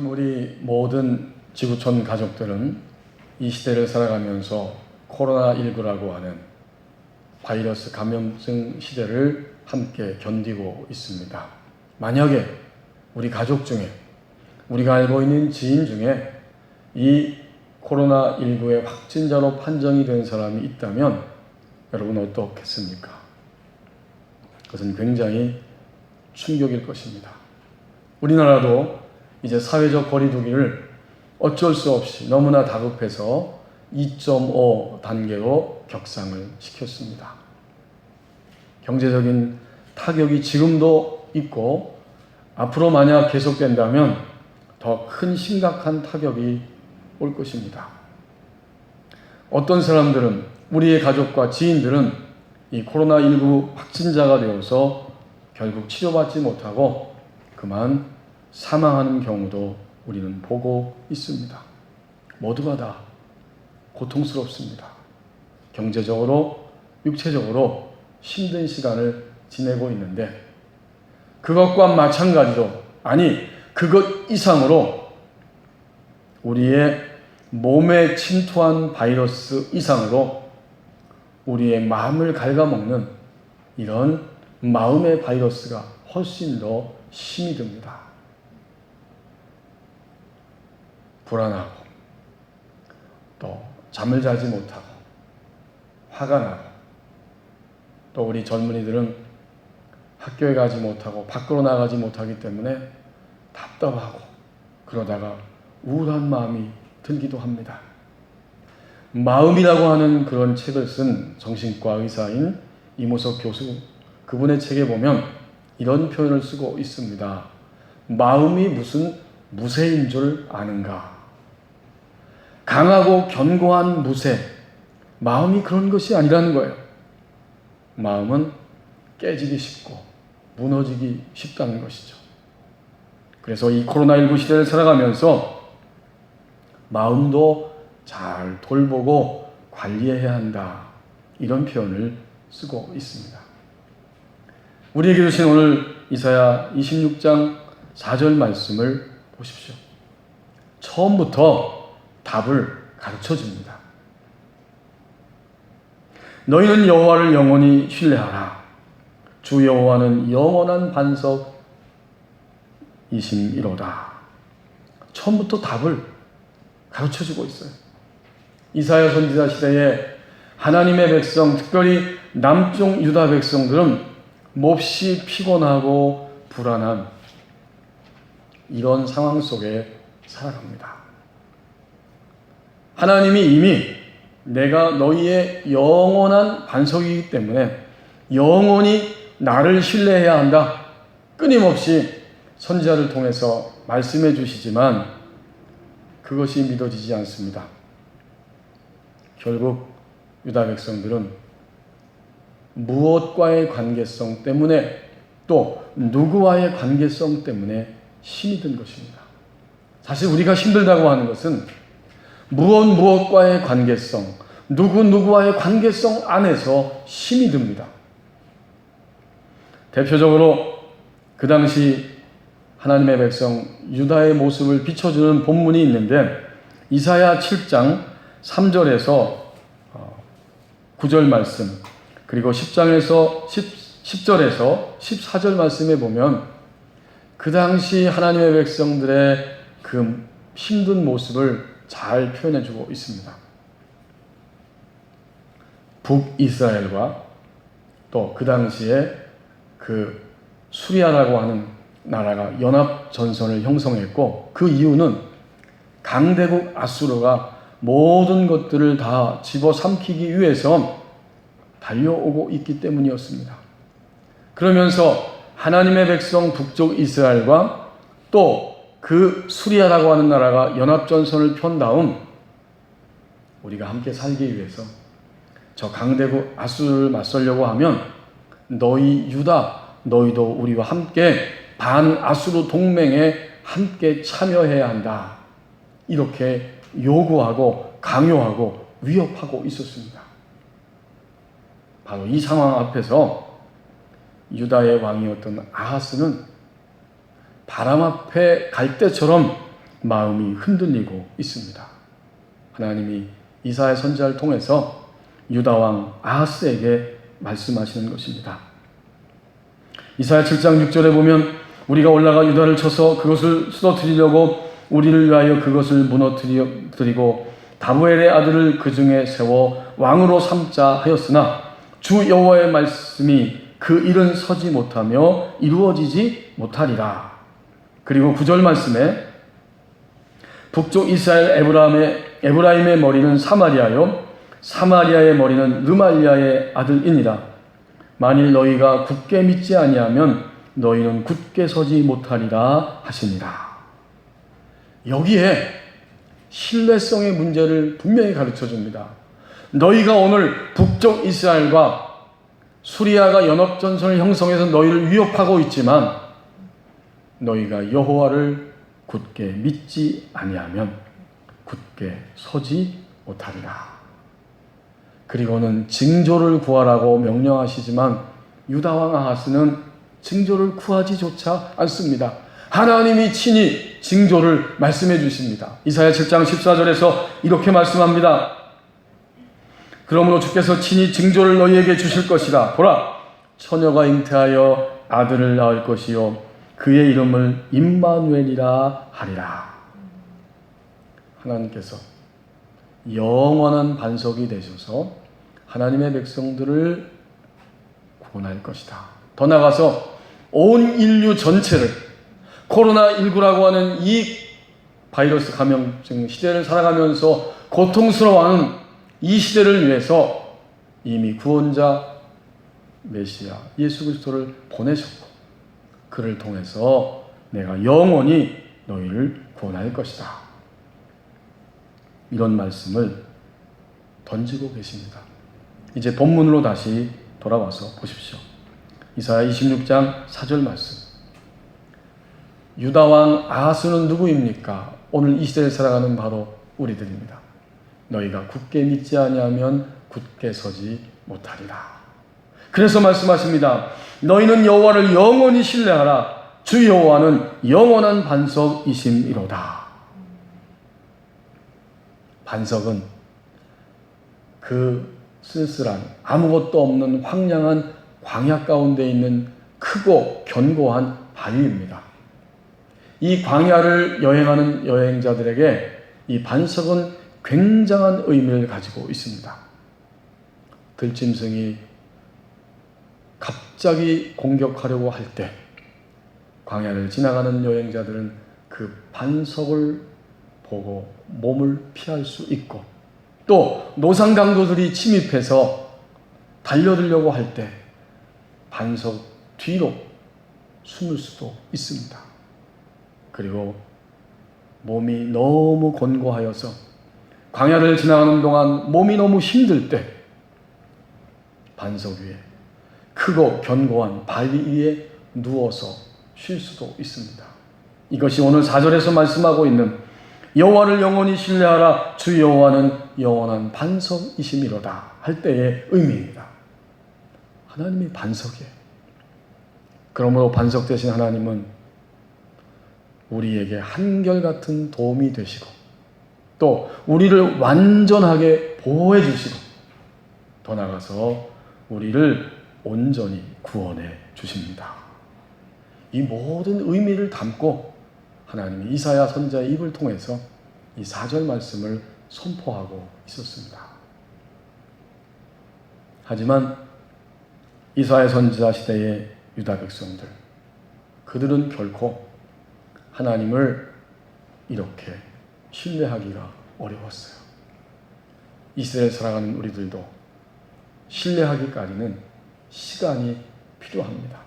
지금 우리 모든 지구촌 가족들은 이 시대를 살아가면서 코로나19라고 하는 바이러스 감염증 시대를 함께 견디고 있습니다. 만약에 우리 가족 중에, 우리가 알고 있는 지인 중에 이 코로나19의 확진자로 판정이 된 사람이 있다면 여러분 어떻겠습니까? 그것은 굉장히 충격일 것입니다. 우리나라도 이제 사회적 거리두기를 어쩔 수 없이 너무나 다급해서 2.5 단계로 격상을 시켰습니다. 경제적인 타격이 지금도 있고 앞으로 만약 계속된다면 더 큰 심각한 타격이 올 것입니다. 어떤 사람들은, 우리의 가족과 지인들은 이 코로나19 확진자가 되어서 결국 치료받지 못하고 그만 사망하는 경우도 우리는 보고 있습니다. 모두가 다 고통스럽습니다. 경제적으로, 육체적으로 힘든 시간을 지내고 있는데 그것과 마찬가지로, 아니 그것 이상으로 우리의 몸에 침투한 바이러스 이상으로 우리의 마음을 갉아먹는 이런 마음의 바이러스가 훨씬 더 힘이 듭니다. 불안하고 또 잠을 자지 못하고 화가 나고 또 우리 젊은이들은 학교에 가지 못하고 밖으로 나가지 못하기 때문에 답답하고 그러다가 우울한 마음이 들기도 합니다. 마음이라고 하는 그런 책을 쓴 정신과 의사인 이모석 교수, 그분의 책에 보면 이런 표현을 쓰고 있습니다. 마음이 무슨 무쇠인 줄 아는가? 강하고 견고한 무쇠, 마음이 그런 것이 아니라는 거예요. 마음은 깨지기 쉽고 무너지기 쉽다는 것이죠. 그래서 이 코로나19 시대를 살아가면서 마음도 잘 돌보고 관리해야 한다, 이런 표현을 쓰고 있습니다. 우리에게 주신 오늘 이사야 26장 4절 말씀을 보십시오. 처음부터 답을 가르쳐 줍니다. 너희는 여호와를 영원히 신뢰하라. 주 여호와는 영원한 반석이심이로다. 처음부터 답을 가르쳐 주고 있어요. 이사야 선지자 시대에 하나님의 백성, 특별히 남쪽 유다 백성들은 몹시 피곤하고 불안한 이런 상황 속에 살아갑니다. 하나님이 이미 내가 너희의 영원한 반석이기 때문에 영원히 나를 신뢰해야 한다, 끊임없이 선지자를 통해서 말씀해 주시지만 그것이 믿어지지 않습니다. 결국 유다 백성들은 무엇과의 관계성 때문에, 또 누구와의 관계성 때문에 힘이 든 것입니다. 사실 우리가 힘들다고 하는 것은 무엇과의 관계성, 누구와의 관계성 안에서 힘이 듭니다. 대표적으로 그 당시 하나님의 백성 유다의 모습을 비춰주는 본문이 있는데 이사야 7장 3절에서 9절 말씀, 그리고 10절에서 14절 말씀에 보면 그 당시 하나님의 백성들의 그 힘든 모습을 잘 표현해주고 있습니다. 북이스라엘과 또 그 당시에 그 수리아라고 하는 나라가 연합전선을 형성했고, 그 이유는 강대국 아수르가 모든 것들을 다 집어삼키기 위해서 달려오고 있기 때문이었습니다. 그러면서 하나님의 백성 북쪽 이스라엘과 또 그 수리아라고 하는 나라가 연합전선을 편 다음 우리가 함께 살기 위해서 저 강대국 아수르를 맞서려고 하면 너희 유다, 너희도 우리와 함께 반아수르 동맹에 함께 참여해야 한다, 이렇게 요구하고 강요하고 위협하고 있었습니다. 바로 이 상황 앞에서 유다의 왕이었던 아하스는 바람 앞에 갈대처럼 마음이 흔들리고 있습니다. 하나님이 이사야 선지자를 통해서 유다 왕 아하스에게 말씀하시는 것입니다. 이사야 7장 6절에 보면 우리가 올라가 유다를 쳐서 그것을 쓰러뜨리려고 우리를 위하여 그것을 무너뜨리고 다부엘의 아들을 그 중에 세워 왕으로 삼자 하였으나 주 여호와의 말씀이 그 일은 서지 못하며 이루어지지 못하리라. 그리고 9절 말씀에 북쪽 이스라엘 에브라임의 머리는 사마리아요 사마리아의 머리는 르말리아의 아들이니라. 만일 너희가 굳게 믿지 아니하면 너희는 굳게 서지 못하리라 하시니라. 여기에 신뢰성의 문제를 분명히 가르쳐 줍니다. 너희가 오늘 북쪽 이스라엘과 수리아가 연합전선을 형성해서 너희를 위협하고 있지만 너희가 여호와를 굳게 믿지 아니하면 굳게 서지 못하리라. 그리고는 징조를 구하라고 명령하시지만 유다 왕 아하스는 징조를 구하지조차 않습니다. 하나님이 친히 징조를 말씀해 주십니다. 이사야 7장 14절에서 이렇게 말씀합니다. 그러므로 주께서 친히 징조를 너희에게 주실 것이라. 보라, 처녀가 잉태하여 아들을 낳을 것이요 그의 이름을 임마누엘이라 하리라. 하나님께서 영원한 반석이 되셔서 하나님의 백성들을 구원할 것이다. 더 나아가서 온 인류 전체를 코로나19라고 하는 이 바이러스 감염증 시대를 살아가면서 고통스러워하는 이 시대를 위해서 이미 구원자 메시아 예수 그리스도를 보내셨고 그를 통해서 내가 영원히 너희를 구원할 것이다. 이런 말씀을 던지고 계십니다. 이제 본문으로 다시 돌아와서 보십시오. 이사야 26장 4절 말씀. 유다 왕 아하스는 누구입니까? 오늘 이 시대를 살아가는 바로 우리들입니다. 너희가 굳게 믿지 아니하면 굳게 서지 못하리라. 그래서 말씀하십니다. 너희는 여호와를 영원히 신뢰하라. 주 여호와는 영원한 반석이심이로다. 반석은 그 쓸쓸한 아무것도 없는 황량한 광야 가운데 있는 크고 견고한 바위입니다. 이 광야를 여행하는 여행자들에게 이 반석은 굉장한 의미를 가지고 있습니다. 들짐승이 갑자기 공격하려고 할 때 광야를 지나가는 여행자들은 그 반석을 보고 몸을 피할 수 있고 또 노상 강도들이 침입해서 달려들려고 할 때 반석 뒤로 숨을 수도 있습니다. 그리고 몸이 너무 곤고하여서 광야를 지나가는 동안 몸이 너무 힘들 때 반석 위에 크고 견고한 바위 위에 누워서 쉴 수도 있습니다. 이것이 오늘 4절에서 말씀하고 있는 여호와를 영원히 신뢰하라. 주 여호와는 영원한 반석이심이로다 할 때의 의미입니다. 하나님이 반석이에요. 그러므로 반석 되신 하나님은 우리에게 한결같은 도움이 되시고 또 우리를 완전하게 보호해 주시고 더 나아가서 우리를 온전히 구원해 주십니다. 이 모든 의미를 담고 하나님이 이사야 선지자의 입을 통해서 이 4절 말씀을 선포하고 있었습니다. 하지만 이사야 선지자 시대의 유다 백성들, 그들은 결코 하나님을 이렇게 신뢰하기가 어려웠어요. 이스라엘 살아가는 우리들도 신뢰하기까지는 시간이 필요합니다.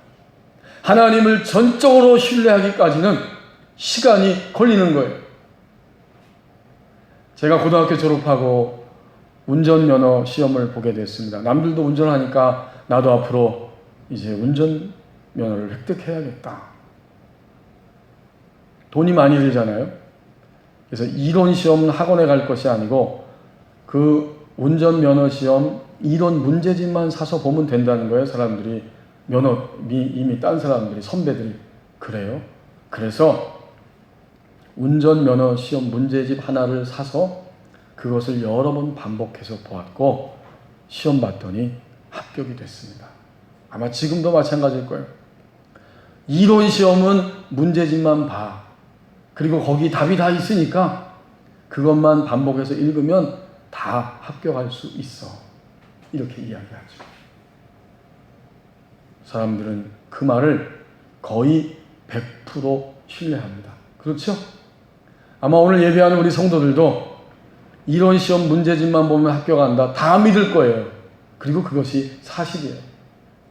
하나님을 전적으로 신뢰하기까지는 시간이 걸리는 거예요. 제가 고등학교 졸업하고 운전면허 시험을 보게 됐습니다. 남들도 운전하니까 나도 앞으로 이제 운전면허를 획득해야겠다. 돈이 많이 들잖아요. 그래서 이론 시험은 학원에 갈 것이 아니고 그 운전면허 시험 이론 문제집만 사서 보면 된다는 거예요. 사람들이 면허 이미 딴 사람들이 선배들이 그래요. 그래서 운전면허 시험 문제집 하나를 사서 그것을 여러 번 반복해서 보았고 시험 봤더니 합격이 됐습니다. 아마 지금도 마찬가지일 거예요. 이론 시험은 문제집만 봐. 그리고 거기 답이 다 있으니까 그것만 반복해서 읽으면 다 합격할 수 있어. 이렇게 이야기하죠. 사람들은 그 말을 거의 100% 신뢰합니다. 그렇죠? 아마 오늘 예배하는 우리 성도들도 이론 시험 문제집만 보면 합격한다. 다 믿을 거예요. 그리고 그것이 사실이에요.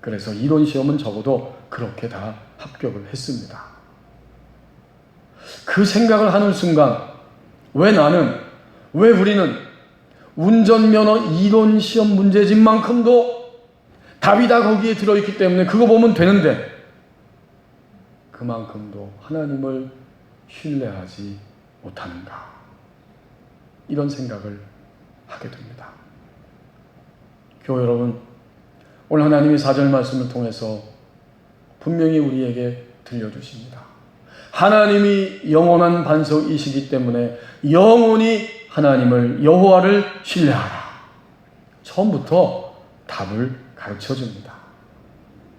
그래서 이론 시험은 적어도 그렇게 다 합격을 했습니다. 그 생각을 하는 순간 왜 우리는 운전면허 이론 시험 문제집만큼도 답이 다 거기에 들어있기 때문에 그거 보면 되는데 그만큼도 하나님을 신뢰하지 못하는가? 이런 생각을 하게 됩니다. 교회 여러분, 오늘 하나님의 4절 말씀을 통해서 분명히 우리에게 들려주십니다. 하나님이 영원한 반석이시기 때문에 영원히 하나님을 여호와를 신뢰하라. 처음부터 답을 가르쳐줍니다.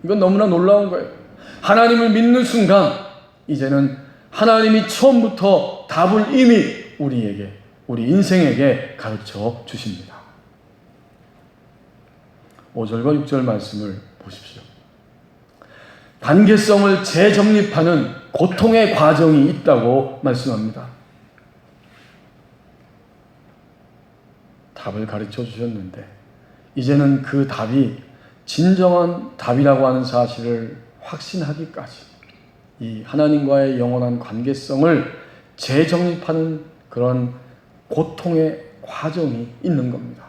이건 너무나 놀라운 거예요. 하나님을 믿는 순간 이제는 하나님이 처음부터 답을 이미 우리 인생에게 가르쳐 주십니다. 5절과 6절 말씀을 보십시오. 관계성을 재정립하는 고통의 과정이 있다고 말씀합니다. 답을 가르쳐 주셨는데 이제는 그 답이 진정한 답이라고 하는 사실을 확신하기까지 이 하나님과의 영원한 관계성을 재정립하는 그런 고통의 과정이 있는 겁니다.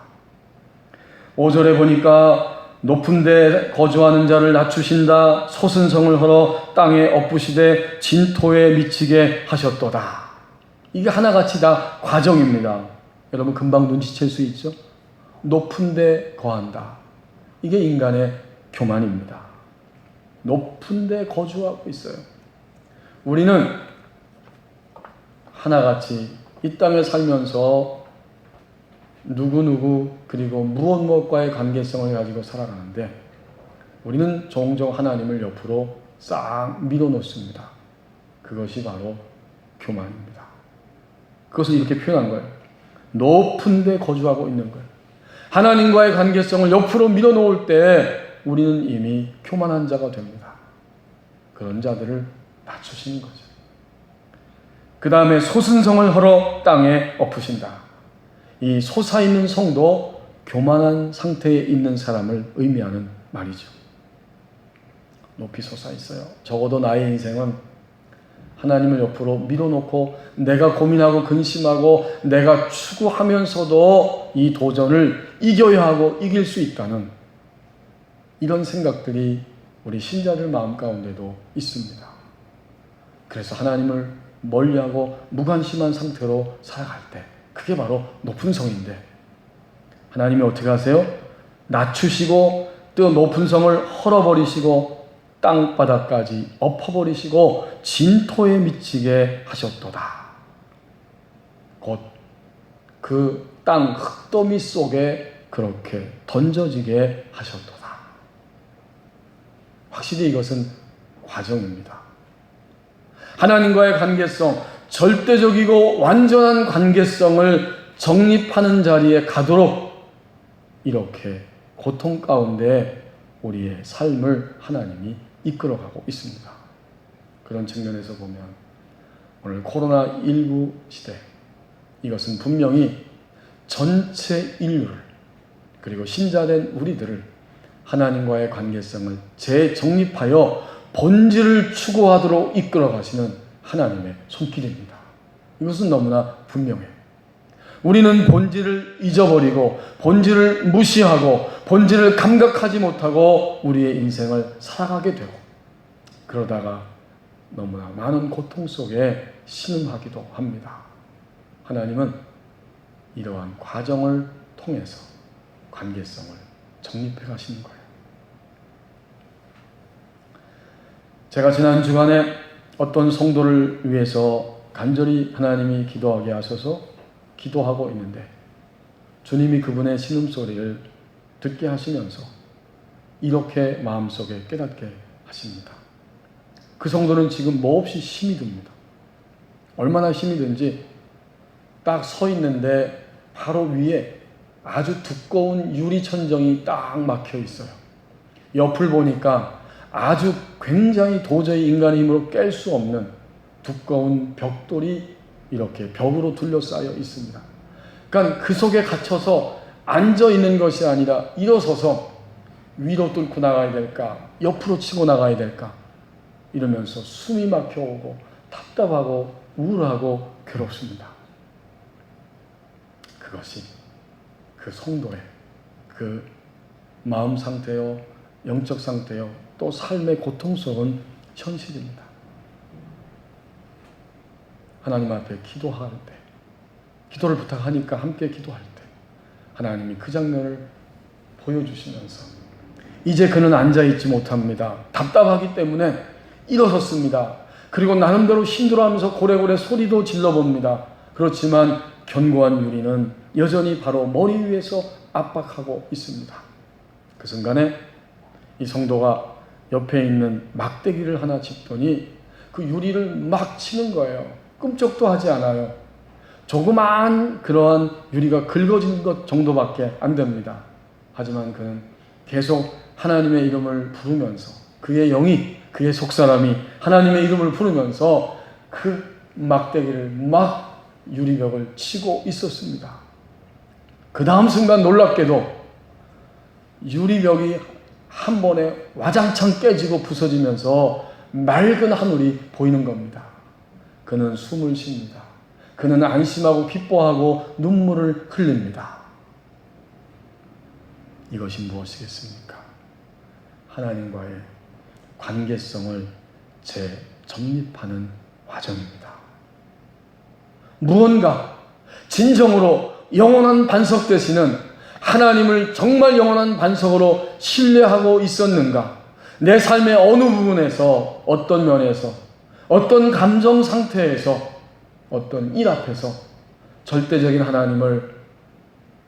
5절에 보니까 높은 데 거주하는 자를 낮추신다. 솟은 성을 헐어 땅에 엎으시되 진토에 미치게 하셨도다. 이게 하나같이 다 과정입니다. 여러분 금방 눈치챌 수 있죠? 높은 데 거한다. 이게 인간의 교만입니다. 높은 데 거주하고 있어요. 우리는 하나같이 이 땅에 살면서 누구누구 그리고 무엇과의 관계성을 가지고 살아가는데 우리는 종종 하나님을 옆으로 싹 밀어놓습니다. 그것이 바로 교만입니다. 그것을 이렇게 표현한 거예요. 높은 데 거주하고 있는 거예요. 하나님과의 관계성을 옆으로 밀어놓을 때 우리는 이미 교만한 자가 됩니다. 그런 자들을 낮추시는 거죠. 그 다음에 솟은 성을 헐어 땅에 엎으신다. 이 솟아있는 성도 교만한 상태에 있는 사람을 의미하는 말이죠. 높이 솟아있어요. 적어도 나의 인생은 하나님을 옆으로 밀어놓고 내가 고민하고 근심하고 내가 추구하면서도 이 도전을 이겨야 하고 이길 수 있다는 이런 생각들이 우리 신자들 마음 가운데도 있습니다. 그래서 하나님을 멀리하고 무관심한 상태로 살아갈 때 그게 바로 높은 성인데 하나님이 어떻게 하세요? 낮추시고 또 높은 성을 헐어버리시고 땅바닥까지 엎어버리시고 진토에 미치게 하셨도다. 곧 그 땅 흙더미 속에 그렇게 던져지게 하셨도다. 확실히 이것은 과정입니다. 하나님과의 관계성, 절대적이고 완전한 관계성을 정립하는 자리에 가도록 이렇게 고통 가운데 우리의 삶을 하나님이 이끌어가고 있습니다. 그런 측면에서 보면 오늘 코로나19 시대 이것은 분명히 전체 인류를 그리고 신자된 우리들을 하나님과의 관계성을 재정립하여 본질을 추구하도록 이끌어가시는 하나님의 손길입니다. 이것은 너무나 분명해요. 우리는 본질을 잊어버리고 본질을 무시하고 본질을 감각하지 못하고 우리의 인생을 살아가게 되고 그러다가 너무나 많은 고통 속에 신음하기도 합니다. 하나님은 이러한 과정을 통해서 관계성을 정립해 가시는 거예요. 제가 지난 주간에 어떤 성도를 위해서 간절히 하나님이 기도하게 하셔서 기도하고 있는데 주님이 그분의 신음소리를 듣게 하시면서 이렇게 마음속에 깨닫게 하십니다. 그 성도는 지금 몹시 힘이 듭니다. 얼마나 힘이 든지 딱 서 있는데 바로 위에 아주 두꺼운 유리천정이 딱 막혀 있어요. 옆을 보니까 아주 굉장히 도저히 인간의 힘으로 깰 수 없는 두꺼운 벽돌이 이렇게 벽으로 둘러싸여 있습니다. 그러니까 그 속에 갇혀서 앉아 있는 것이 아니라 일어서서 위로 뚫고 나가야 될까, 옆으로 치고 나가야 될까 이러면서 숨이 막혀오고 답답하고 우울하고 괴롭습니다. 그것이 그 성도의 그 마음 상태요, 영적 상태요, 또 삶의 고통스러운 현실입니다. 하나님 앞에 기도할 때, 기도를 부탁하니까 함께 기도할 때 하나님이 그 장면을 보여주시면서 이제 그는 앉아있지 못합니다. 답답하기 때문에 일어섰습니다. 그리고 나름대로 힘들어하면서 고래고래 소리도 질러봅니다. 그렇지만 견고한 유리는 여전히 바로 머리 위에서 압박하고 있습니다. 그 순간에 이 성도가 옆에 있는 막대기를 하나 짚더니 그 유리를 막 치는 거예요. 끔찍도 하지 않아요. 조그마한 그러한 유리가 긁어진 것 정도밖에 안 됩니다. 하지만 그는 계속 하나님의 이름을 부르면서 그의 영이, 그의 속사람이 하나님의 이름을 부르면서 그 막대기를 막 유리벽을 치고 있었습니다. 그 다음 순간 놀랍게도 유리벽이 한 번에 와장창 깨지고 부서지면서 맑은 하늘이 보이는 겁니다. 그는 숨을 쉽니다. 그는 안심하고 기뻐하고 눈물을 흘립니다. 이것이 무엇이겠습니까? 하나님과의 관계성을 재정립하는 과정입니다. 무언가 진정으로 영원한 반석 되시는 하나님을 정말 영원한 반석으로 신뢰하고 있었는가? 내 삶의 어느 부분에서, 어떤 면에서, 어떤 감정 상태에서, 어떤 일 앞에서 절대적인 하나님을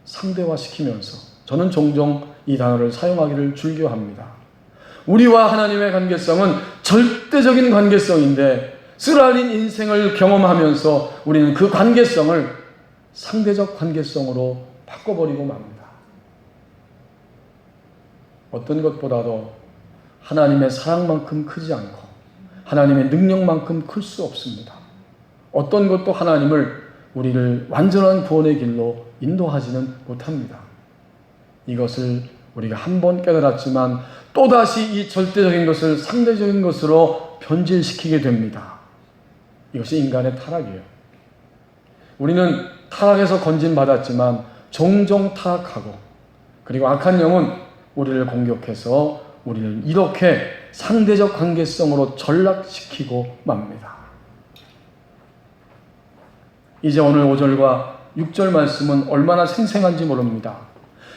상대화시키면서 저는 종종 이 단어를 사용하기를 즐겨합니다. 우리와 하나님의 관계성은 절대적인 관계성인데 쓰라린 인생을 경험하면서 우리는 그 관계성을 상대적 관계성으로 바꿔버리고 맙니다. 어떤 것보다도 하나님의 사랑만큼 크지 않고 하나님의 능력만큼 클 수 없습니다. 어떤 것도 하나님을 우리를 완전한 구원의 길로 인도하지는 못합니다. 이것을 우리가 한 번 깨달았지만 또다시 이 절대적인 것을 상대적인 것으로 변질시키게 됩니다. 이것이 인간의 타락이에요. 우리는 타락에서 건진받았지만 종종 타락하고 그리고 악한 영은 우리를 공격해서 우리를 이렇게 상대적 관계성으로 전락시키고 맙니다. 이제 오늘 5절과 6절 말씀은 얼마나 생생한지 모릅니다.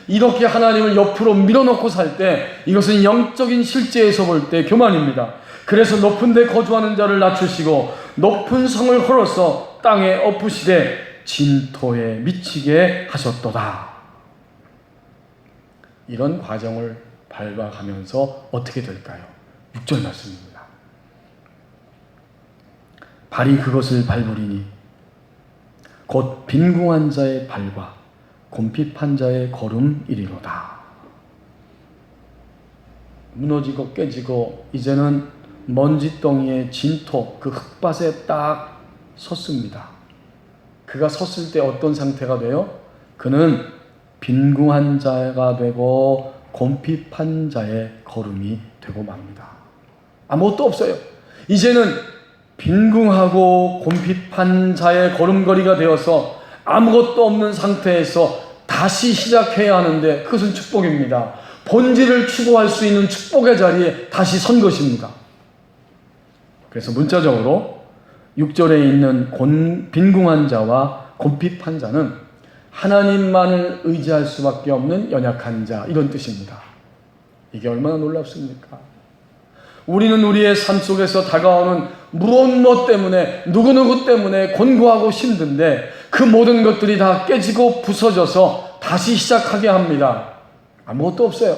이렇게 하나님을 옆으로 밀어넣고 살 때 이것은 영적인 실제에서 볼 때 교만입니다. 그래서 높은 데 거주하는 자를 낮추시고 높은 성을 헐어서 땅에 엎으시되 진토에 미치게 하셨도다. 이런 과정을 밟아가면서 어떻게 될까요? 6절 말씀입니다. 발이 그것을 밟으리니 곧 빈궁한 자의 발과 곰핍한 자의 걸음이리로다. 무너지고 깨지고 이제는 먼지덩이의 진토, 그 흙밭에 딱 섰습니다. 그가 섰을 때 어떤 상태가 돼요? 그는 빈궁한 자가 되고 곰핍한 자의 걸음이 되고 맙니다. 아무것도 없어요. 이제는 빈궁하고 곰핍한 자의 걸음걸이가 되어서 아무것도 없는 상태에서 다시 시작해야 하는데 그것은 축복입니다. 본질을 추구할 수 있는 축복의 자리에 다시 선 것입니다. 그래서 문자적으로 6절에 있는 빈궁한 자와 곰핍한 자는 하나님만을 의지할 수밖에 없는 연약한 자, 이런 뜻입니다. 이게 얼마나 놀랍습니까? 우리는 우리의 삶 속에서 다가오는 무언 뭐 때문에 누구누구 때문에 곤고하고 힘든데 그 모든 것들이 다 깨지고 부서져서 다시 시작하게 합니다. 아무것도 없어요.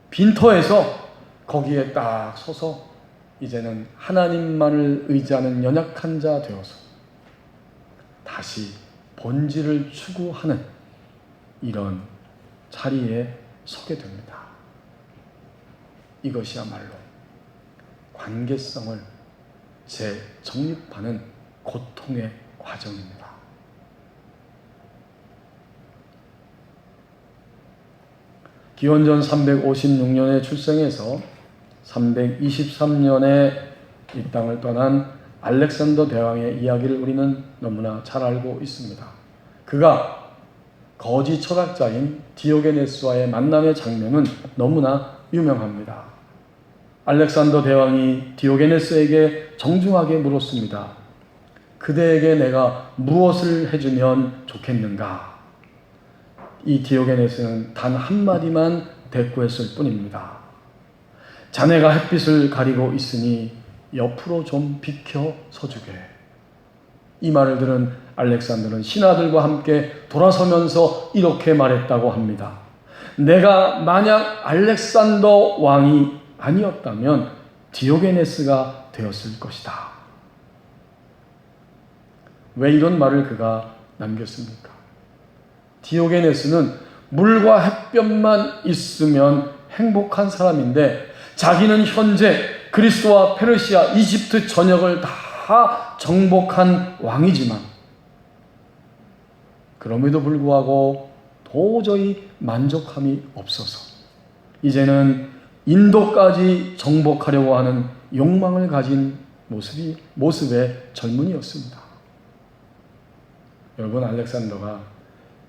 빈터에서 거기에 딱 서서 이제는 하나님만을 의지하는 연약한 자 되어서 다시 본질을 추구하는 이런 자리에 서게 됩니다. 이것이야말로 관계성을 재정립하는 고통의 과정입니다. 기원전 356년에 출생해서 323년에 이 땅을 떠난 알렉산더 대왕의 이야기를 우리는 너무나 잘 알고 있습니다. 그가 거지 철학자인 디오게네스와의 만남의 장면은 너무나 유명합니다. 알렉산더 대왕이 디오게네스에게 정중하게 물었습니다. 그대에게 내가 무엇을 해주면 좋겠는가? 이 디오게네스는 단 한마디만 대꾸했을 뿐입니다. 자네가 햇빛을 가리고 있으니 옆으로 좀 비켜 서주게. 이 말을 들은 알렉산더는 신하들과 함께 돌아서면서 이렇게 말했다고 합니다. 내가 만약 알렉산더 왕이 아니었다면 디오게네스가 되었을 것이다. 왜 이런 말을 그가 남겼습니까? 디오게네스는 물과 햇볕만 있으면 행복한 사람인데 자기는 현재 그리스와 페르시아, 이집트 전역을 다 정복한 왕이지만 그럼에도 불구하고 도저히 만족함이 없어서 이제는 인도까지 정복하려고 하는 욕망을 가진 모습의 젊은이였습니다. 여러분, 알렉산더가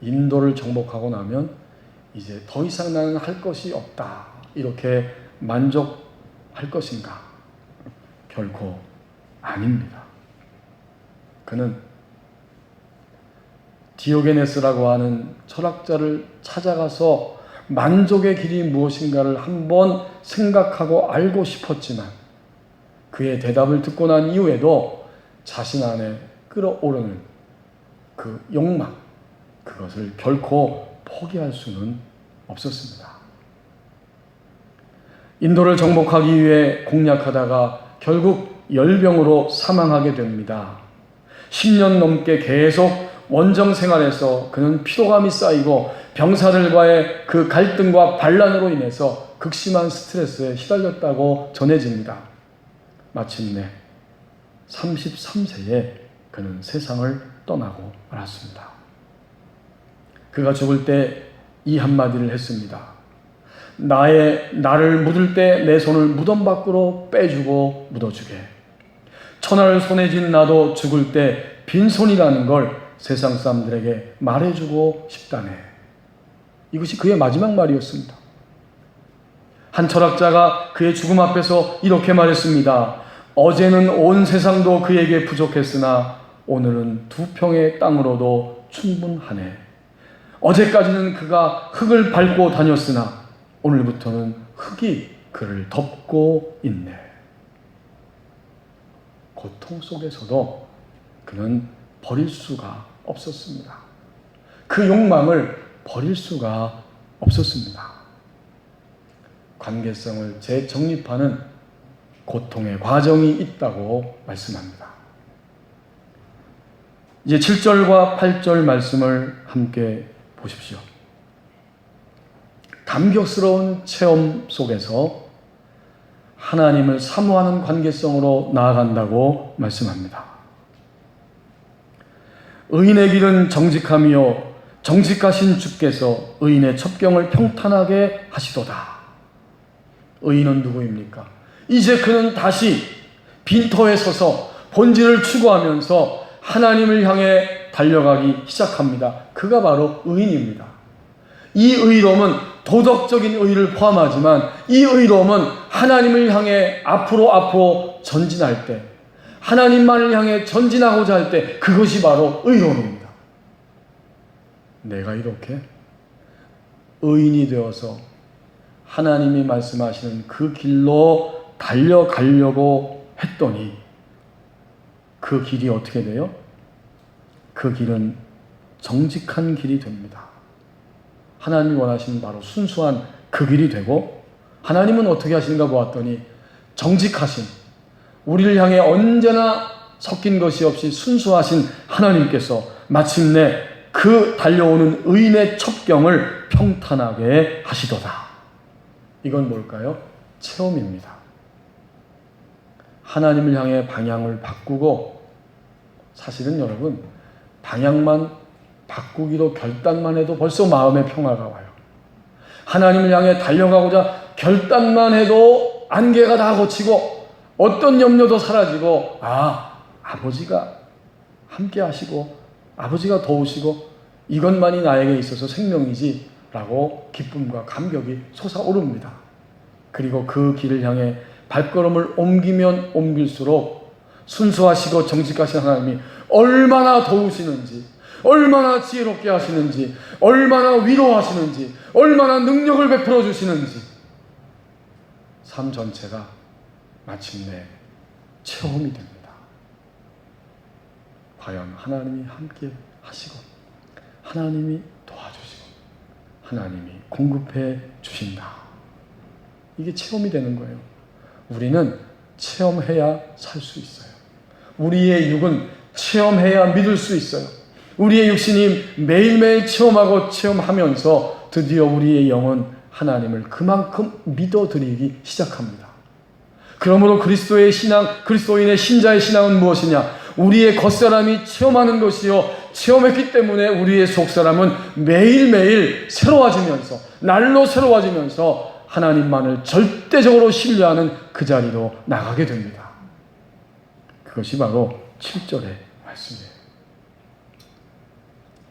인도를 정복하고 나면 이제 더 이상 나는 할 것이 없다, 이렇게 만족할 것인가? 결코 아닙니다. 그는 디오게네스라고 하는 철학자를 찾아가서 만족의 길이 무엇인가를 한번 생각하고 알고 싶었지만 그의 대답을 듣고 난 이후에도 자신 안에 끌어오르는 그 욕망, 그것을 결코 포기할 수는 없었습니다. 인도를 정복하기 위해 공략하다가 결국 열병으로 사망하게 됩니다. 10년 넘게 계속 원정 생활에서 그는 피로감이 쌓이고 병사들과의 그 갈등과 반란으로 인해서 극심한 스트레스에 시달렸다고 전해집니다. 마침내 33세에 그는 세상을 떠나고 말았습니다. 그가 죽을 때 이 한마디를 했습니다. 나를 묻을 때 내 손을 무덤 밖으로 빼주고 묻어주게. 천하를 손에 쥔 나도 죽을 때 빈손이라는 걸 세상 사람들에게 말해주고 싶다네. 이것이 그의 마지막 말이었습니다. 한 철학자가 그의 죽음 앞에서 이렇게 말했습니다. 어제는 온 세상도 그에게 부족했으나 오늘은 2평의 땅으로도 충분하네. 어제까지는 그가 흙을 밟고 다녔으나 오늘부터는 흙이 그를 덮고 있네. 고통 속에서도 그는 버릴 수가 없었습니다. 그 욕망을 버릴 수가 없었습니다. 관계성을 재정립하는 고통의 과정이 있다고 말씀합니다. 이제 7절과 8절 말씀을 함께 보십시오. 감격스러운 체험 속에서 하나님을 사모하는 관계성으로 나아간다고 말씀합니다. 의인의 길은 정직함이요 정직하신 주께서 의인의 첩경을 평탄하게 하시도다. 의인은 누구입니까? 이제 그는 다시 빈터에 서서 본질을 추구하면서 하나님을 향해 달려가기 시작합니다. 그가 바로 의인입니다. 이 의로움은 도덕적인 의의를 포함하지만 이 의로움은 하나님을 향해 앞으로 전진할 때, 하나님만을 향해 전진하고자 할 때, 그것이 바로 의로움입니다. 내가 이렇게 의인이 되어서 하나님이 말씀하시는 그 길로 달려가려고 했더니 그 길이 어떻게 돼요? 그 길은 정직한 길이 됩니다. 하나님이 원하시는 바로 순수한 그 길이 되고, 하나님은 어떻게 하시는가 보았더니 정직하신, 우리를 향해 언제나 섞인 것이 없이 순수하신 하나님께서 마침내 그 달려오는 의인의 첩경을 평탄하게 하시도다. 이건 뭘까요? 체험입니다. 하나님을 향해 방향을 바꾸고, 사실은 여러분, 방향만 바꾸기로 결단만 해도 벌써 마음의 평화가 와요. 하나님을 향해 달려가고자 결단만 해도 안개가 다 걷히고 어떤 염려도 사라지고, 아버지가 함께 하시고 아버지가 도우시고 이것만이 나에게 있어서 생명이지 라고 기쁨과 감격이 솟아오릅니다. 그리고 그 길을 향해 발걸음을 옮기면 옮길수록 순수하시고 정직하신 하나님이 얼마나 도우시는지, 얼마나 지혜롭게 하시는지, 얼마나 위로하시는지, 얼마나 능력을 베풀어 주시는지, 삶 전체가 마침내 체험이 됩니다. 과연 하나님이 함께 하시고, 하나님이 도와주시고, 하나님이 공급해 주신다. 이게 체험이 되는 거예요. 우리는 체험해야 살 수 있어요. 우리의 육은 체험해야 믿을 수 있어요. 우리의 육신이 매일매일 체험하고 체험하면서 드디어 우리의 영은 하나님을 그만큼 믿어드리기 시작합니다. 그러므로 그리스도의 신앙, 그리스도인의 신자의 신앙은 무엇이냐? 우리의 겉사람이 체험하는 것이요, 체험했기 때문에 우리의 속사람은 매일매일 새로워지면서, 날로 새로워지면서 하나님만을 절대적으로 신뢰하는 그 자리로 나가게 됩니다. 그것이 바로 7절의 말씀이에요.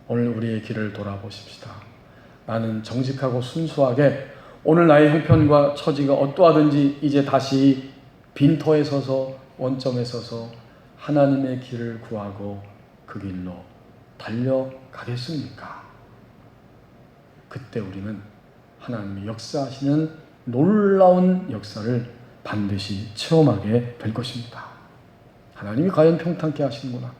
오늘 우리의 길을 돌아보십시다. 나는 정직하고 순수하게 오늘 나의 형편과 처지가 어떠하든지 이제 다시 빈터에 서서, 원점에 서서 하나님의 길을 구하고 그 길로 달려가겠습니까? 그때 우리는 하나님이 역사하시는 놀라운 역사를 반드시 체험하게 될 것입니다. 하나님이 과연 평탄케 하시는구나.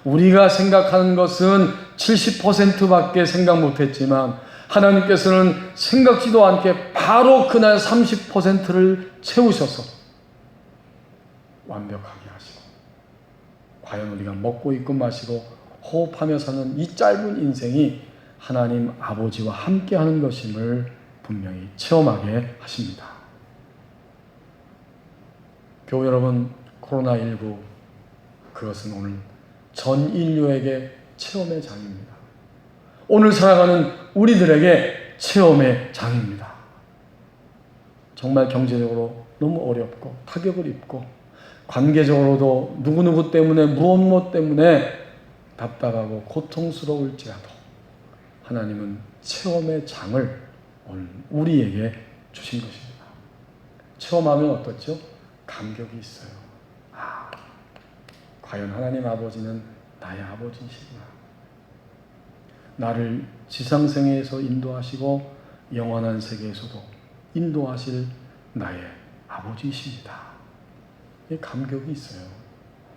우리가 생각하는 것은 70%밖에 생각 못했지만 하나님께서는 생각지도 않게 바로 그날 30%를 채우셔서 완벽하게 하시고, 과연 우리가 먹고 입고 마시고 호흡하며 사는 이 짧은 인생이 하나님 아버지와 함께하는 것임을 분명히 체험하게 하십니다. 교우 여러분, 코로나19 그것은 오늘 전 인류에게 체험의 장입니다. 오늘 살아가는 우리들에게 체험의 장입니다. 정말 경제적으로 너무 어렵고 타격을 입고 관계적으로도 누구누구 때문에 무엇 때문에 답답하고 고통스러울지라도 하나님은 체험의 장을 오늘 우리에게 주신 것입니다. 체험하면 어떻죠? 감격이 있어요. 과연 하나님 아버지는 나의 아버지이시구나. 나를 지상생에서 인도하시고 영원한 세계에서도 인도하실 나의 아버지이십니다. 이 감격이 있어요.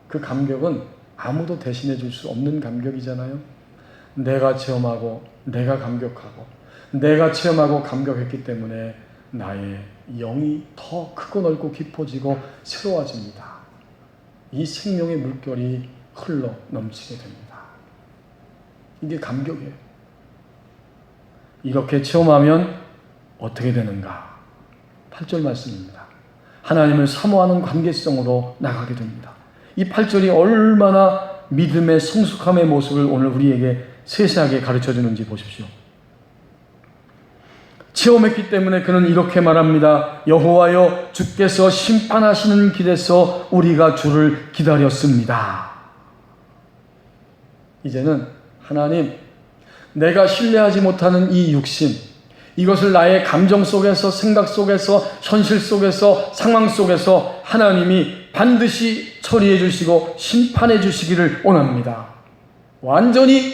그 감격은 아무도 대신해 줄 수 없는 감격이잖아요. 내가 체험하고 내가 감격하고 내가 체험하고 감격했기 때문에 나의 영이 더 크고 넓고 깊어지고 새로워집니다. 이 생명의 물결이 흘러 넘치게 됩니다. 이게 감격이에요. 이렇게 체험하면 어떻게 되는가? 8절 말씀입니다. 하나님을 사모하는 관계성으로 나가게 됩니다. 이 8절이 얼마나 믿음의 성숙함의 모습을 오늘 우리에게 세세하게 가르쳐 주는지 보십시오. 체험했기 때문에 그는 이렇게 말합니다. 여호와여, 주께서 심판하시는 길에서 우리가 주를 기다렸습니다. 이제는 하나님, 내가 신뢰하지 못하는 이 육신, 이것을 나의 감정 속에서, 생각 속에서, 현실 속에서, 상황 속에서 하나님이 반드시 처리해 주시고 심판해 주시기를 원합니다. 완전히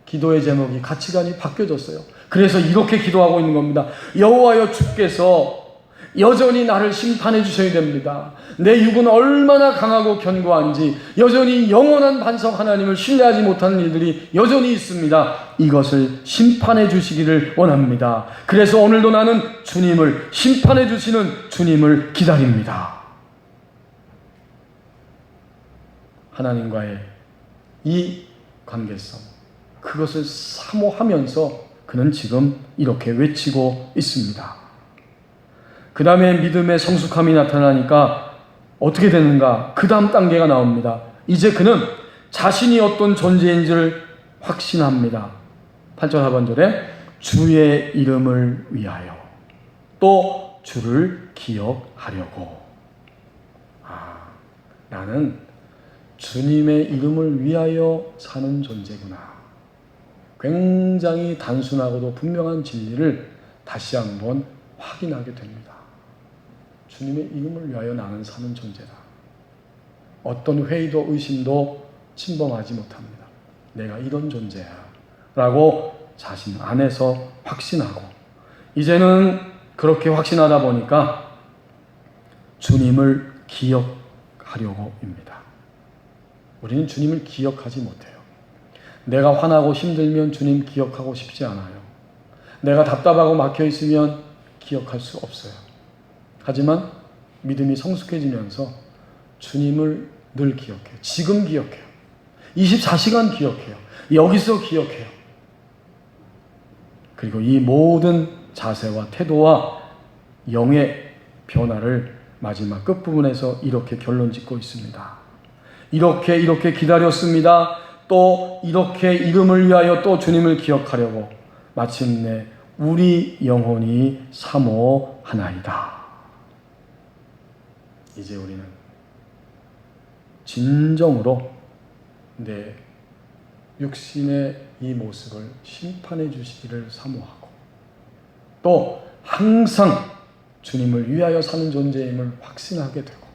기도의 제목이, 가치관이 바뀌어졌어요. 그래서 이렇게 기도하고 있는 겁니다. 여호와여, 주께서 여전히 나를 심판해 주셔야 됩니다. 내 육은 얼마나 강하고 견고한지, 여전히 영원한 반석 하나님을 신뢰하지 못하는 일들이 여전히 있습니다. 이것을 심판해 주시기를 원합니다. 그래서 오늘도 나는 주님을, 심판해 주시는 주님을 기다립니다. 하나님과의 이 관계성, 그것을 사모하면서 그는 지금 이렇게 외치고 있습니다. 그 다음에 믿음의 성숙함이 나타나니까 어떻게 되는가? 그 다음 단계가 나옵니다. 이제 그는 자신이 어떤 존재인지를 확신합니다. 8절 하반절에 주의 이름을 위하여 또 주를 기억하려고. 나는 주님의 이름을 위하여 사는 존재구나. 굉장히 단순하고도 분명한 진리를 다시 한번 확인하게 됩니다. 주님의 이름을 위하여 나는 사는 존재다. 어떤 회의도 의심도 침범하지 못합니다. 내가 이런 존재야 라고 자신 안에서 확신하고, 이제는 그렇게 확신하다 보니까 주님을 기억하려고입니다. 우리는 주님을 기억하지 못해요. 내가 화나고 힘들면 주님 기억하고 싶지 않아요. 내가 답답하고 막혀 있으면 기억할 수 없어요. 하지만 믿음이 성숙해지면서 주님을 늘 기억해요. 지금 기억해요. 24시간 기억해요. 여기서 기억해요. 그리고 이 모든 자세와 태도와 영의 변화를 마지막 끝부분에서 이렇게 결론 짓고 있습니다. 이렇게 기다렸습니다. 또 이렇게 이름을 위하여 또 주님을 기억하려고 마침내 우리 영혼이 사모하나이다. 이제 우리는 진정으로 내 육신의 이 모습을 심판해 주시기를 사모하고, 또 항상 주님을 위하여 사는 존재임을 확신하게 되고,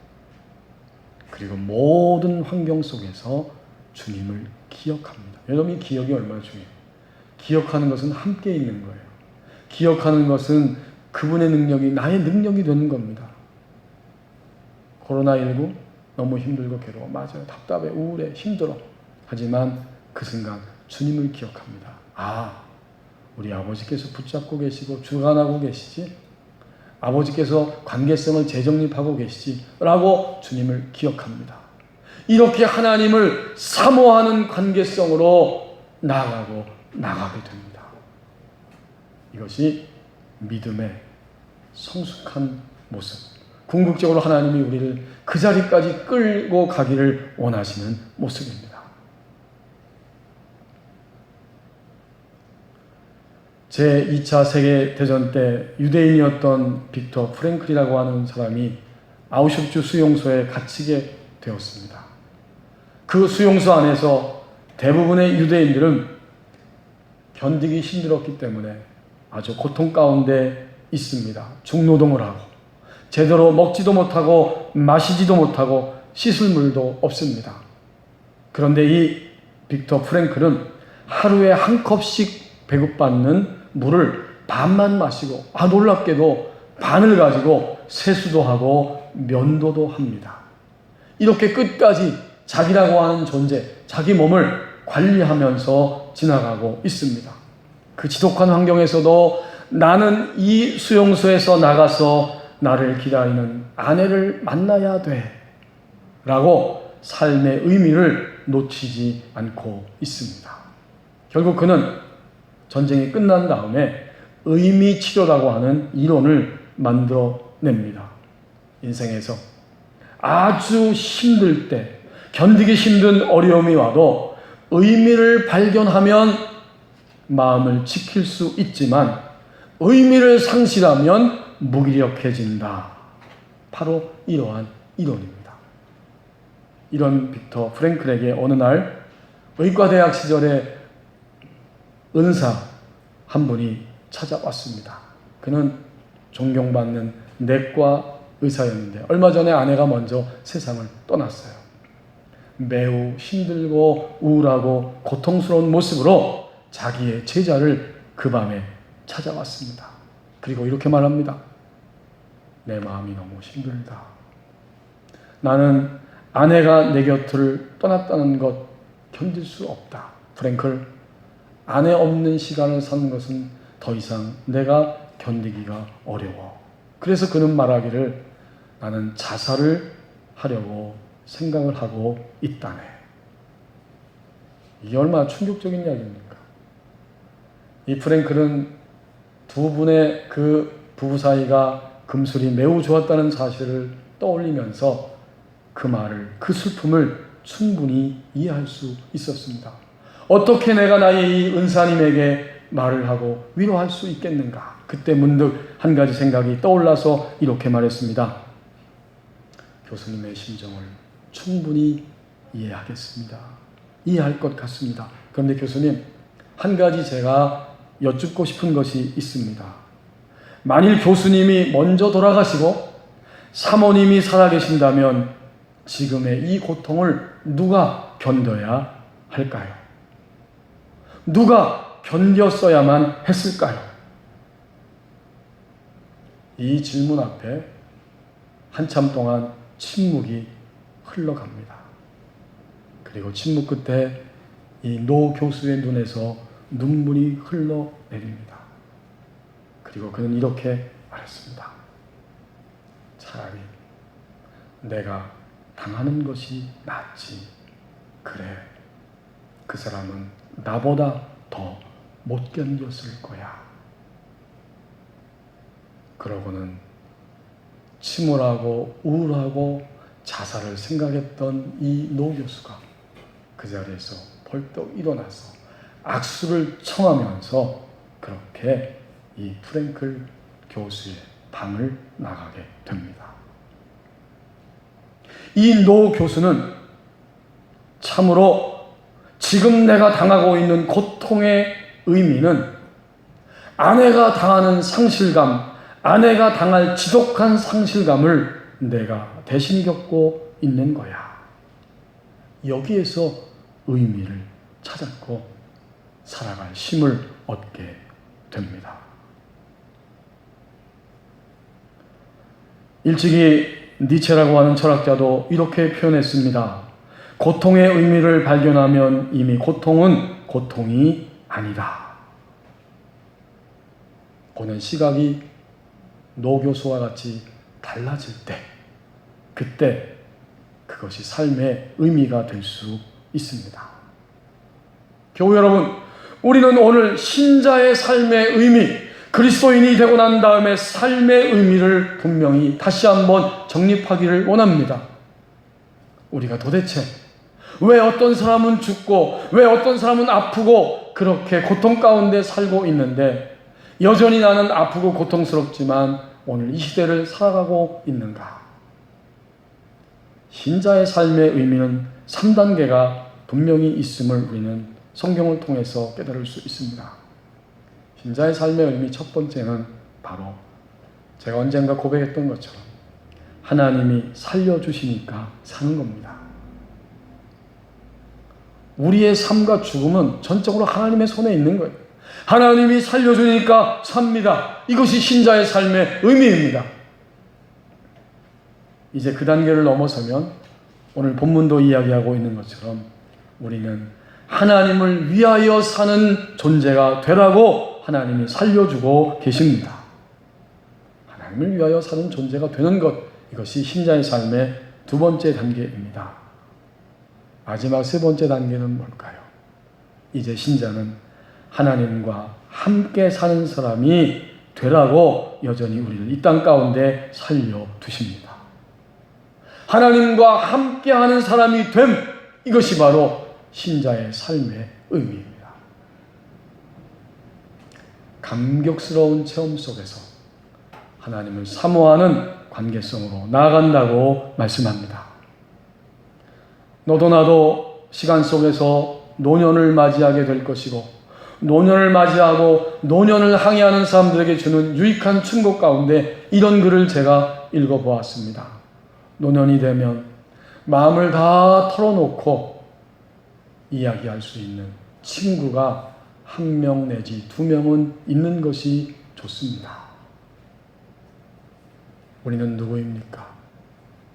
그리고 모든 환경 속에서 주님을 기억합니다. 여러분, 이 기억이 얼마나 중요해요. 기억하는 것은 함께 있는 거예요. 기억하는 것은 그분의 능력이 나의 능력이 되는 겁니다. 코로나19 너무 힘들고 괴로워. 맞아요. 답답해, 우울해, 힘들어. 하지만 그 순간 주님을 기억합니다. 우리 아버지께서 붙잡고 계시고 주관하고 계시지? 아버지께서 관계성을 재정립하고 계시지? 라고 주님을 기억합니다. 이렇게 하나님을 사모하는 관계성으로 나가게 됩니다. 이것이 믿음의 성숙한 모습. 궁극적으로 하나님이 우리를 그 자리까지 끌고 가기를 원하시는 모습입니다. 제2차 세계대전 때 유대인이었던 빅터 프랭클이라고 하는 사람이 아우슈비츠 수용소에 갇히게 되었습니다. 그 수용소 안에서 대부분의 유대인들은 견디기 힘들었기 때문에 아주 고통 가운데 있습니다. 중노동을 하고 제대로 먹지도 못하고 마시지도 못하고 씻을 물도 없습니다. 그런데 이 빅터 프랭클은 하루에 한 컵씩 배급받는 물을 반만 마시고, 놀랍게도 반을 가지고 세수도 하고 면도도 합니다. 이렇게 끝까지 자기라고 하는 존재, 자기 몸을 관리하면서 지나가고 있습니다. 그 지독한 환경에서도 나는 이 수용소에서 나가서 나를 기다리는 아내를 만나야 돼 라고 삶의 의미를 놓치지 않고 있습니다. 결국 그는 전쟁이 끝난 다음에 의미 치료라고 하는 이론을 만들어냅니다. 인생에서 아주 힘들 때, 견디기 힘든 어려움이 와도 의미를 발견하면 마음을 지킬 수 있지만 의미를 상실하면 무기력해진다. 바로 이러한 이론입니다. 이런 빅터 프랭클에게 어느 날 의과대학 시절에 은사 한 분이 찾아왔습니다. 그는 존경받는 내과 의사였는데 얼마 전에 아내가 먼저 세상을 떠났어요. 매우 힘들고 우울하고 고통스러운 모습으로 자기의 제자를 그 밤에 찾아왔습니다. 그리고 이렇게 말합니다. 내 마음이 너무 힘들다. 나는 아내가 내 곁을 떠났다는 것 견딜 수 없다. 프랭클, 아내 없는 시간을 사는 것은 더 이상 내가 견디기가 어려워. 그래서 그는 말하기를 나는 자살을 하려고 생각을 하고 있다네. 이게 얼마나 충격적인 이야기입니까? 이 프랭클은 두 분의 그 부부 사이가 금술이 매우 좋았다는 사실을 떠올리면서 그 말을, 그 슬픔을 충분히 이해할 수 있었습니다. 어떻게 내가 나의 이 은사님에게 말을 하고 위로할 수 있겠는가? 그때 문득 한 가지 생각이 떠올라서 이렇게 말했습니다. 교수님의 심정을 충분히 이해하겠습니다. 이해할 것 같습니다. 그런데 교수님, 한 가지 제가 여쭙고 싶은 것이 있습니다. 만일 교수님이 먼저 돌아가시고 사모님이 살아계신다면 지금의 이 고통을 누가 견뎌야 할까요? 누가 견뎠어야만 했을까요? 이 질문 앞에 한참 동안 침묵이 흘러갑니다. 그리고 침묵 끝에 이 노 교수의 눈에서 눈물이 흘러내립니다. 그리고 그는 이렇게 말했습니다. 차라리 내가 당하는 것이 낫지. 그래, 그 사람은 나보다 더 못 견뎠을 거야. 그러고는 침울하고 우울하고 자살을 생각했던 이 노 교수가 그 자리에서 벌떡 일어나서 악수를 청하면서 그렇게 이 프랭클 교수의 방을 나가게 됩니다. 이 노 교수는 참으로 지금 내가 당하고 있는 고통의 의미는 아내가 당하는 상실감, 아내가 당할 지독한 상실감을 내가 대신 겪고 있는 거야. 여기에서 의미를 찾았고 살아갈 힘을 얻게 됩니다. 일찍이 니체라고 하는 철학자도 이렇게 표현했습니다. 고통의 의미를 발견하면 이미 고통은 고통이 아니다. 보는 시각이 노 교수와 같이 달라질 때, 그때 그것이 삶의 의미가 될 수 있습니다. 교우 여러분, 우리는 오늘 신자의 삶의 의미, 그리스도인이 되고 난 다음에 삶의 의미를 분명히 다시 한번 정립하기를 원합니다. 우리가 도대체 왜 어떤 사람은 죽고 왜 어떤 사람은 아프고 그렇게 고통 가운데 살고 있는데 여전히 나는 아프고 고통스럽지만 오늘 이 시대를 살아가고 있는가? 신자의 삶의 의미는 3단계가 분명히 있음을 우리는 성경을 통해서 깨달을 수 있습니다. 신자의 삶의 의미 첫 번째는 바로 제가 언젠가 고백했던 것처럼 하나님이 살려주시니까 사는 겁니다. 우리의 삶과 죽음은 전적으로 하나님의 손에 있는 거예요. 하나님이 살려주니까 삽니다. 이것이 신자의 삶의 의미입니다. 이제 그 단계를 넘어서면 오늘 본문도 이야기하고 있는 것처럼 우리는 하나님을 위하여 사는 존재가 되라고 하나님이 살려주고 계십니다. 하나님을 위하여 사는 존재가 되는 것, 이것이 신자의 삶의 두 번째 단계입니다. 마지막 세 번째 단계는 뭘까요? 이제 신자는 하나님과 함께 사는 사람이 되라고 여전히 우리를 이 땅 가운데 살려두십니다. 하나님과 함께하는 사람이 됨, 이것이 바로 신자의 삶의 의미입니다. 감격스러운 체험 속에서 하나님을 사모하는 관계성으로 나아간다고 말씀합니다. 너도 나도 시간 속에서 노년을 맞이하게 될 것이고 노년을 맞이하고 노년을 항해하는 사람들에게 주는 유익한 충고 가운데 이런 글을 제가 읽어보았습니다. 노년이 되면 마음을 다 털어놓고 이야기할 수 있는 친구가 1명 내지 2명은 있는 것이 좋습니다. 우리는 누구입니까?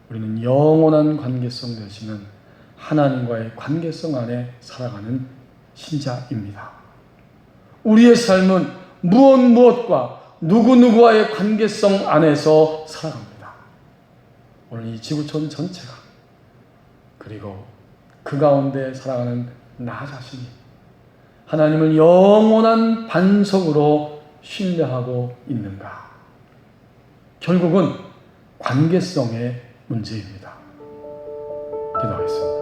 우리는 영원한 관계성 되시는 하나님과의 관계성 안에 살아가는 신자입니다. 우리의 삶은 무엇과 누구와의 관계성 안에서 살아갑니다. 오늘 이 지구촌 전체가, 그리고 그 가운데 살아가는 나 자신이 하나님을 영원한 반석으로 신뢰하고 있는가? 결국은 관계성의 문제입니다. 기도하겠습니다.